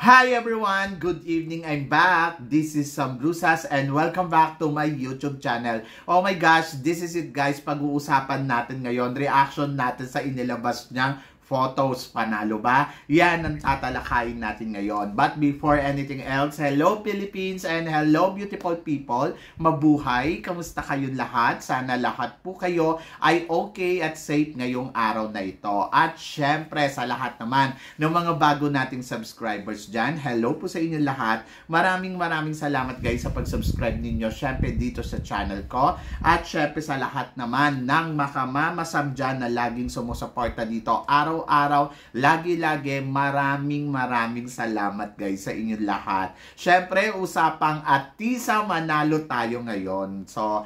Hi everyone! Good evening! I'm back! This is Sam Brusas and welcome back to my YouTube channel. Oh my gosh! This is it guys! Pag-uusapan natin ngayon, reaction natin sa inilabas niyang photos. Panalo ba? Yan ang tatalakayin natin ngayon. But before anything else, hello Philippines and hello beautiful people. Mabuhay! Kamusta kayong lahat? Sana lahat po kayo ay okay at safe ngayong araw na ito. At syempre sa lahat naman ng mga bago nating subscribers dyan, hello po sa inyo lahat. Maraming salamat guys sa pag-subscribe ninyo syempre dito sa channel ko. At syempre sa lahat naman ng makamamasam dyan na laging sumusuporta dito araw-araw, lagi-lagi, maraming salamat guys sa inyong lahat. Syempre, usapang Atisa Manalo tayo ngayon. So,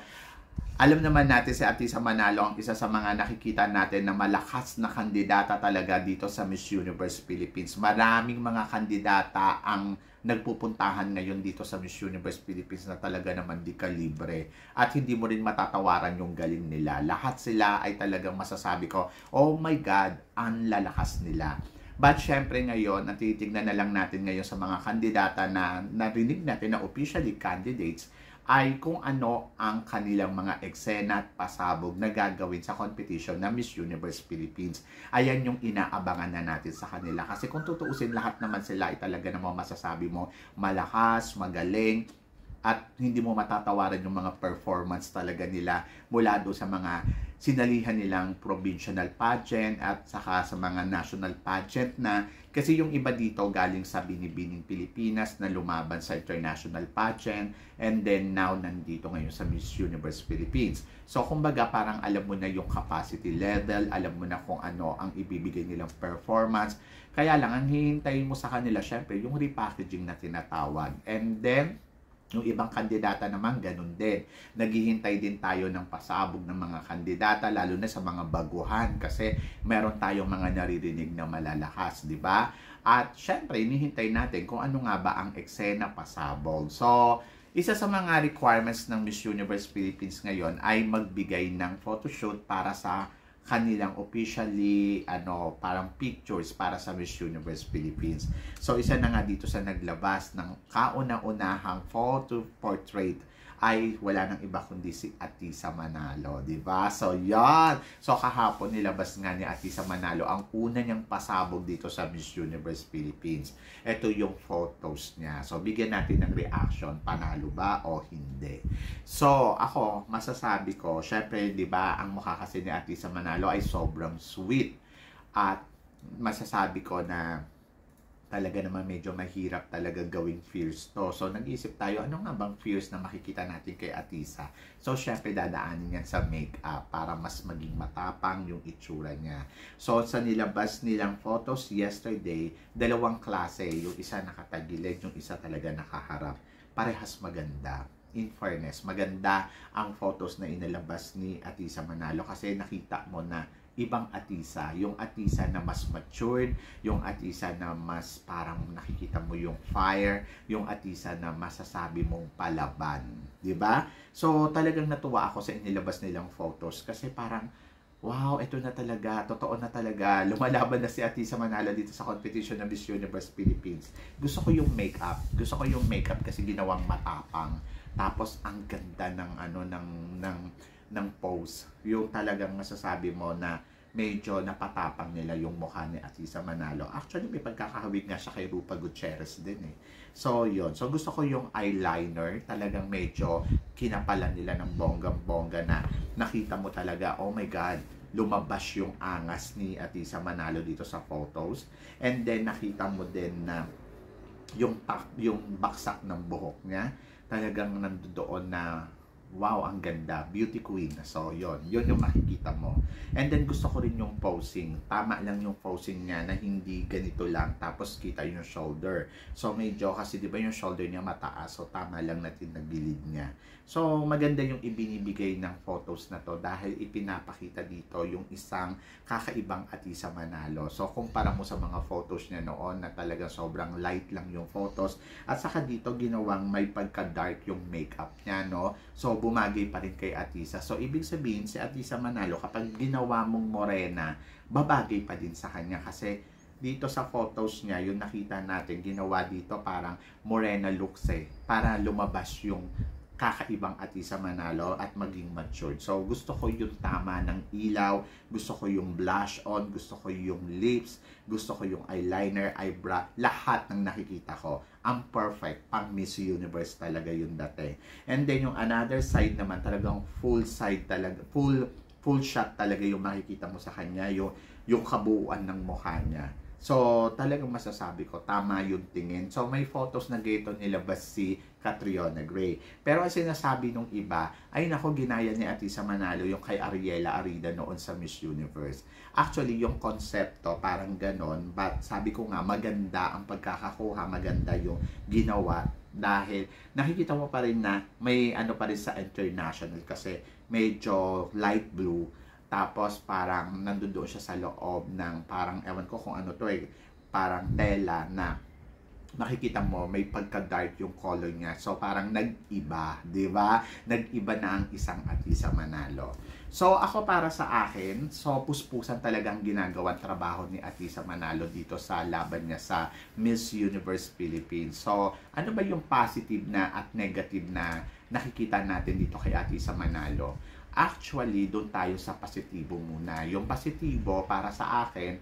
alam naman natin si Atisa Manalo ang isa sa mga nakikita natin na malakas na kandidata talaga dito sa Miss Universe Philippines. Maraming mga kandidata ang nagpupuntahan ngayon dito sa Miss Universe Philippines na talaga naman di kalibre. At hindi mo rin matatawaran yung galing nila. Lahat sila ay talagang masasabi ko, oh my God, ang lalakas nila. But syempre ngayon, natitignan na lang natin ngayon sa mga kandidata na narinig natin na officially candidates ay kung ano ang kanilang mga eksena at pasabog na gagawin sa competition na Miss Universe Philippines. Ayan yung inaabangan na natin sa kanila. Kasi kung tutuusin, lahat naman sila ay talaga namang masasabi mo malakas, magaling, at hindi mo matatawaran yung mga performance talaga nila mula doon sa mga sinalihan nilang provincial pageant at saka sa mga national pageant na kasi yung iba dito galing sa Binibining Pilipinas na lumaban sa international pageant and then now nandito ngayon sa Miss Universe Philippines. So kumbaga parang alam mo na yung capacity level, alam mo na kung ano ang ibibigay nilang performance. Kaya lang ang hihintayin mo sa kanila syempre yung repackaging na tinatawag. And then yung ibang kandidata naman, ganun din. Naghihintay din tayo ng pasabog ng mga kandidata, lalo na sa mga baguhan. Kasi meron tayong mga naririnig na malalakas, di ba? At syempre, inihintay natin kung ano nga ba ang eksena pasabog. So, isa sa mga requirements ng Miss Universe Philippines ngayon ay magbigay ng photoshoot para sa kanilang officially parang pictures para sa Miss Universe Philippines. So isa na nga dito sa naglabas ng kauna-unahang photo portrait ay wala nang iba kundi si Atisa Manalo, di ba? So yan. So kahapon nilabas nga ni Atisa Manalo ang una niyang pasabog dito sa Miss Universe Philippines. Ito yung photos niya. So bigyan natin ng reaction, panalo ba o hindi. So ako masasabi ko, syempre di ba ang mukha kasi ni Atisa Manalo ay sobrang sweet. At masasabi ko na talaga naman medyo mahirap talaga gawing fierce to. So, nag-iisip tayo, ano nga bang fierce na makikita natin kay Atisa? So, syempre, dadaanin yan sa makeup para mas maging matapang yung itsura niya. So, sa nilabas nilang photos yesterday, dalawang klase. Yung isa nakatagilid, yung isa talaga nakaharap. Parehas maganda. In fairness, maganda ang photos na inilabas ni Atisa Manalo kasi nakita mo na ibang Atisa, yung Atisa na mas matured, yung Atisa na mas parang nakikita mo yung fire, yung Atisa na masasabi mong palaban, di ba? So talagang natuwa ako sa inilabas nilang photos kasi parang wow, ito na talaga, totoo na talaga, lumalaban na si Atisa Manalo dito sa competition ng Miss Universe Philippines. Gusto ko yung makeup, kasi ginawang matapang. Tapos ang ganda ng pose. Yung talagang masasabi mo na medyo napatapang nila yung mukha ni Atisa Manalo. Actually, may pagkakahawig nga siya kay Rupa Gutierrez din eh. So, yun. So, gusto ko yung eyeliner. Talagang medyo kinapalan nila ng bonggang-bongga na nakita mo talaga, oh my God, lumabas yung angas ni Atisa Manalo dito sa photos. And then, nakita mo din na yung baksak ng buhok niya, talagang nandoon na wow, ang ganda. Beauty queen. So, yun yung makikita mo. And then, gusto ko rin yung posing. Tama lang yung posing niya na hindi ganito lang. Tapos, kita yung shoulder. So, medyo kasi, di ba yung shoulder niya mataas. So, tama lang natin na gilid niya. So, maganda yung ibinibigay ng photos na to dahil ipinapakita dito yung isang kakaibang Atisa Manalo. So, kumpara mo sa mga photos niya noon na talagang sobrang light lang yung photos. At saka dito, ginawang may pagka-dark yung makeup niya, no? So, bumagay pa rin kay Atisa. So, ibig sabihin, si Atisa Manalo, kapag ginawa mong morena, babagay pa din sa kanya kasi dito sa photos niya, yung nakita natin, ginawa dito parang morena looks para lumabas yung kakaibang Atisa Manalo at maging matured. So, gusto ko yung tama ng ilaw, gusto ko yung blush on, gusto ko yung lips, gusto ko yung eyeliner, eyebrow, lahat ng nakikita ko. Ang perfect, pang Miss Universe talaga yung dati. And then yung another side naman, talagang full side talaga, full shot talaga yung makikita mo sa kanya, yung kabuuan ng mukha niya. So, talagang masasabi ko, tama yung tingin. So, may photos na gito nilabas si Catriona Gray. Pero ang sinasabi nung iba, ay nako, ginaya ni Atisa Manalo yung kay Ariela Arida noon sa Miss Universe. Actually, yung konsepto, parang ganon. But sabi ko nga, maganda ang pagkakakuha, maganda yung ginawa. Dahil nakikita mo pa rin na may ano pa rin sa international kasi medyo light blue. Tapos parang nandoon siya sa loob ng parang ewan ko kung ano to parang tela na nakikita mo may pagka-dark yung color niya. So parang nag-iba, 'di ba? Nag-iba na ang isang Atisa Manalo. So ako para sa akin, so puspusan talagang ginagawang trabaho ni Atisa Manalo dito sa laban niya sa Miss Universe Philippines. So ano ba yung positive na at negative na nakikita natin dito kay Atisa Manalo? Actually, doon tayo sa positibo muna. Yung positibo, para sa akin,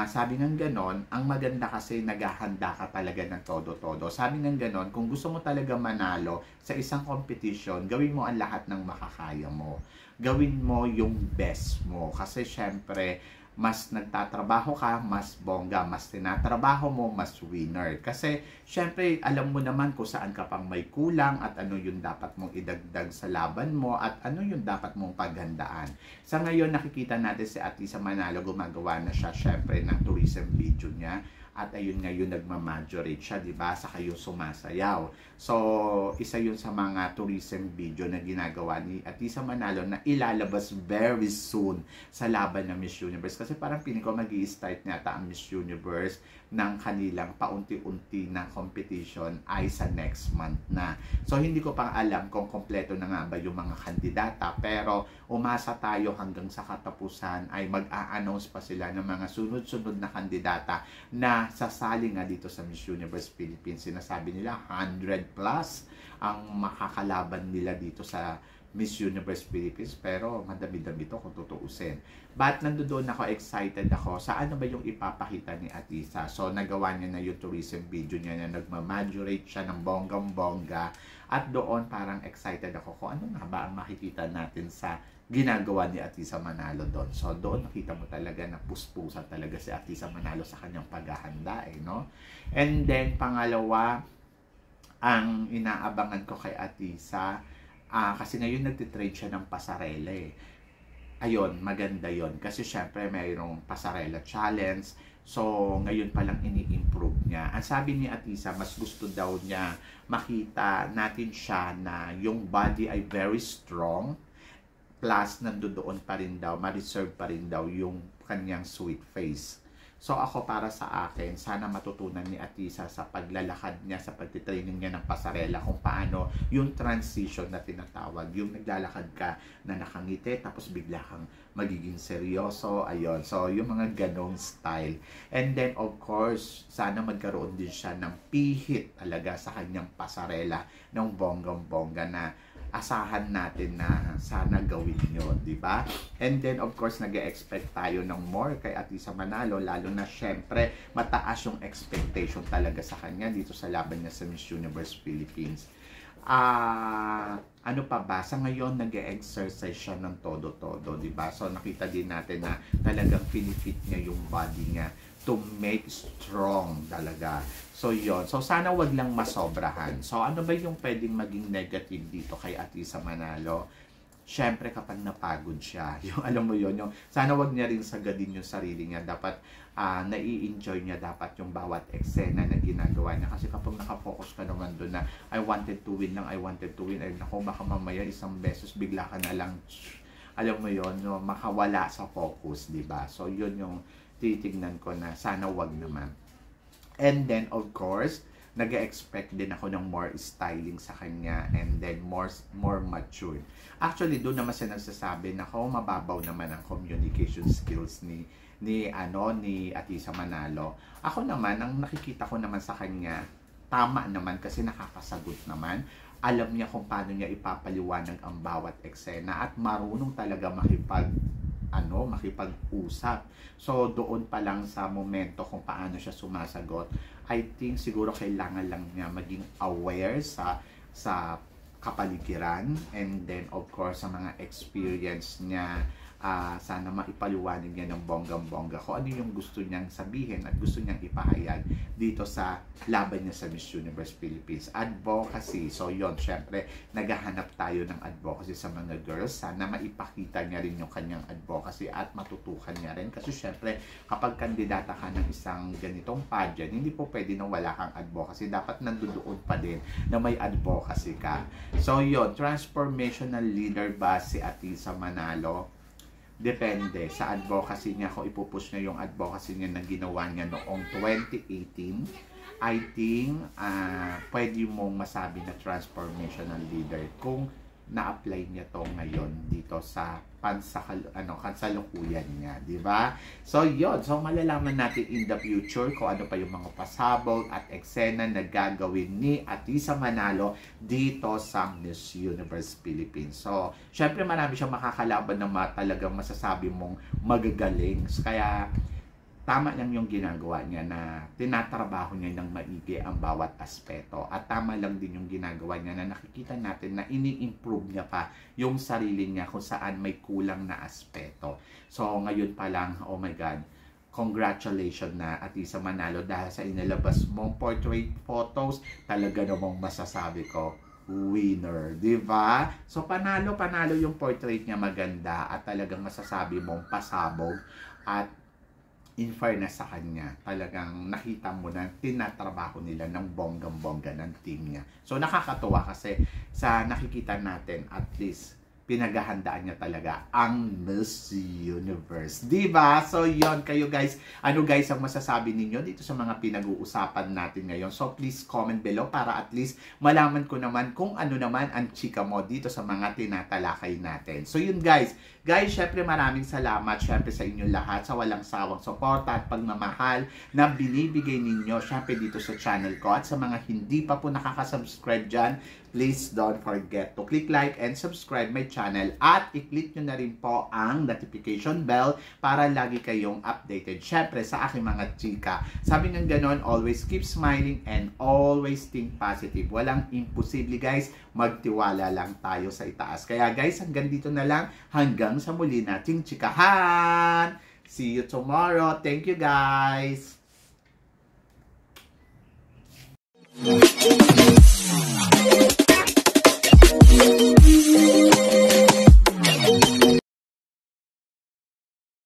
sabi ng ganon, ang maganda kasi naghahanda ka talaga ng todo-todo. Sabi ng ganon, kung gusto mo talaga manalo sa isang competition, gawin mo ang lahat ng makakaya mo. Gawin mo yung best mo. Kasi syempre, mas nagtatrabaho ka, mas bongga, mas tinatrabaho mo, mas winner. Kasi, syempre, alam mo naman kung saan ka pang may kulang at ano yung dapat mong idagdag sa laban mo at ano yung dapat mong paghandaan. Sa ngayon, nakikita natin si Atisa Manalo, gumagawa na siya, syempre, ng tourism video niya. At ayun ngayon, nagmamajorate siya, di ba? Saka yung sumasayaw. So, isa yun sa mga tourism video na ginagawa ni Atisa Manalo na ilalabas very soon sa laban ng Miss Universe. Kasi parang piling ko mag-i-start nata ang Miss Universe ng kanilang paunti-unti na competition ay sa next month na. So, hindi ko pang alam kung kompleto na nga ba yung mga kandidata. Pero, umasa tayo hanggang sa katapusan ay mag-a-announce pa sila ng mga sunod-sunod na kandidata na sasali nga dito sa Miss Universe Philippines. Sinasabi nila 100 plus ang makakalaban nila dito sa Miss Universe Philippines, pero madami-dami to kung tutuusin. But nandoon ako, excited ako sa ano ba yung ipapakita ni Atisa. So nagawa niya na yung tourism video niya na nagmamajorate siya ng bonggang-bongga at doon parang excited ako kung ano nga ba ang makikita natin sa ginagawa ni Atisa Manalo doon. So doon nakita mo talaga na puspusan talaga si Atisa Manalo sa kanyang paghahanda no? And then pangalawa, ang inaabangan ko kay Atisa, kasi ngayon nagtitrade siya ng pasarela Ayun, maganda yon kasi syempre mayroong pasarela challenge. So, ngayon pa lang ini-improve niya. Ang sabi ni Atisa, mas gusto daw niya makita natin siya na yung body ay very strong. Plus, nandoon pa rin daw, ma-reserve pa rin daw yung kanyang sweet face. So ako para sa akin, sana matutunan ni Atisa sa paglalakad niya, sa pagtitraining niya ng pasarela, kung paano yung transition na tinatawag, yung naglalakad ka na nakangiti tapos bigla kang magiging seryoso, ayun. So yung mga ganong style. And then of course, sana magkaroon din siya ng pihit talaga sa kanyang pasarela ng bonggang-bongga na asahan natin na sana gawin nyo, di ba? And then, of course, nag-expect tayo ng more kay Atisa Manalo, lalo na syempre, mataas yung expectation talaga sa kanya dito sa laban niya sa Miss Universe Philippines. Ano pa ba? Sa ngayon, nag-exercise siya ng todo-todo, di ba? So, nakita din natin na talagang pinifit niya yung body niya to make strong talaga. So, yon. So, sana wag lang masobrahan. So, ano ba yung pwedeng maging negative dito kay Atisa Manalo? Syempre, kapag napagod siya, yung alam mo yon, yung sana wag niya rin sagadin yung sarili niya. Dapat, nai-enjoy niya dapat yung bawat eksena na ginagawa niya. Kasi kapag nakafocus ka naman doon na, I wanted to win lang, I wanted to win, ay naku, baka mamaya isang beses, bigla ka na lang, alam mo yon, no, makawala sa focus, di ba? So, yun yung titignan ko na sana wag naman. And then, of course, nag-expect din ako ng more styling sa kanya and then more mature. Actually, doon naman siya nagsasabi na mababaw naman ang communication skills ni ni Atisa Manalo. Ako naman, ang nakikita ko naman sa kanya, tama naman kasi nakakasagot naman. Alam niya kung paano niya ipapaliwanag ang bawat eksena at marunong talaga makipag-usap. So doon pa lang sa momento kung paano siya sumasagot, I think siguro kailangan lang niya maging aware sa kapaligiran, and then of course sa mga experience niya. Sana maipaliwanag niya ng bonggang-bongga kung ano yung gusto niyang sabihin at gusto niyang ipahayag dito sa laban niya sa Miss Universe Philippines. Advocacy. So yon, syempre naghahanap tayo ng advocacy sa mga girls. Sana maipakita niya rin yung kanyang advocacy at matutukan niya rin. Kasi syempre kapag kandidata ka ng isang ganitong pageant, hindi po pwede na wala kang advocacy. Dapat nandoon pa din na may advocacy ka. So yon, transformational leader ba si Atisa Manalo? Depende sa advocacy niya, kung ipupush niya yung advocacy niya na ginawa niya noong 2018. I think pwede mong masabi na transformational leader kung na-apply niya to ngayon dito sa kasalukuyan niya, di ba? So yon, so malalaman natin in the future kung ano pa yung mga pasabog at eksena na gagawin ni Atisa Manalo dito sa Miss Universe Philippines. So syempre marami siyang makakalaban na talagang masasabi mong magagaling, kaya tama lang yung ginagawa niya na tinatrabaho niya ng maigi ang bawat aspeto. At tama lang din yung ginagawa niya na nakikita natin na ini-improve niya pa yung sarili niya kung saan may kulang na aspeto. So ngayon pa lang, oh my God, congratulations na Atisa Manalo dahil sa inilabas mong portrait photos, talaga namang masasabi ko, winner, di ba? So panalo yung portrait niya, maganda at talagang masasabi mong pasabog. At in fairness sa kanya, talagang nakita mo na tinatrabaho nila ng bonggang-bongga ng team niya. So nakakatuwa kasi sa nakikita natin, at least pinaghahandaan niya talaga ang Miss Universe. Diba? So yon, kayo guys, ano guys ang masasabi ninyo dito sa mga pinag-uusapan natin ngayon? So please comment below para at least malaman ko naman kung ano naman ang chika mo dito sa mga tinatalakay natin. So yun guys, syempre maraming salamat syempre sa inyo lahat sa walang sawang suporta at pagmamahal na binibigay ninyo syempre dito sa channel ko. At sa mga hindi pa po nakaka-subscribe dyan, please don't forget to click like and subscribe my channel at i-click nyo na rin po ang notification bell para lagi kayong updated syempre sa aking mga chika. Sabi ng ganon, always keep smiling and always think positive. Walang imposible guys, magtiwala lang tayo sa itaas. Kaya guys, hanggang dito na lang, hanggang sa muli nating chikahan. See you tomorrow. Thank you guys.